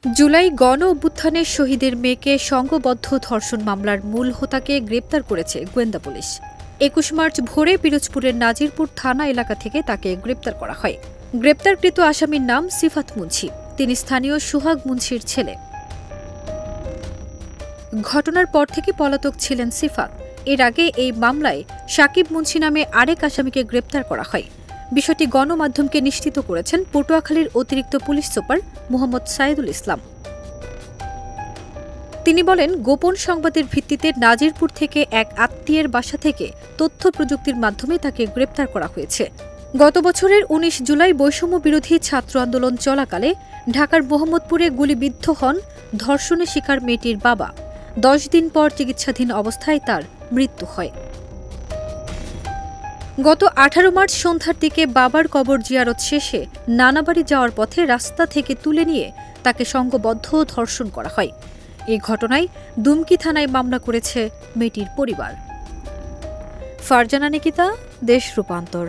জুলাই গণ অভ্যুত্থানের শহীদের মেয়েকে সংঘবদ্ধ ধর্ষণ মামলার মূল হোতাকে গ্রেপ্তার করেছে গোয়েন্দা পুলিশ। ২১ মার্চ ভোরে পিরোজপুরের নাজিরপুর থানা এলাকা থেকে তাকে গ্রেপ্তার করা হয়। গ্রেপ্তারকৃত আসামির নাম সিফাত মুন্সি। তিনি স্থানীয় সোহাগ মুন্সির ছেলে। ঘটনার পর থেকে পলাতক ছিলেন সিফাত। এর আগে এই মামলায় সাকিব মুন্সি নামে আরেক আসামিকে গ্রেপ্তার করা হয়। বিষয়টি গণমাধ্যমকে নিশ্চিত করেছেন পটুয়াখালীর অতিরিক্ত পুলিশ সুপার মোহাম্মদ সাইদুল ইসলাম। তিনি বলেন, গোপন সংবাদের ভিত্তিতে নাজিরপুর থেকে এক আত্মীয়ের বাসা থেকে তথ্য প্রযুক্তির মাধ্যমে তাকে গ্রেপ্তার করা হয়েছে। গত বছরের ১৯ জুলাই বৈষম্য বিরোধী ছাত্র আন্দোলন চলাকালে ঢাকার মোহাম্মদপুরে গুলিবিদ্ধ হন ধর্ষণের শিকার মেয়েটির বাবা। ১০ দিন পর চিকিৎসাধীন অবস্থায় তার মৃত্যু হয়। গত ১৮ মার্চ সন্ধ্যার দিকে বাবার কবর জিয়ারত শেষে নানাবাড়ি যাওয়ার পথে রাস্তা থেকে তুলে নিয়ে তাকে সংঘবদ্ধ ধর্ষণ করা হয়। এই ঘটনায় দুমকি থানায় মামলা করেছে মেয়েটির পরিবার। ফারজানা নিকিতা, দেশ রূপান্তর।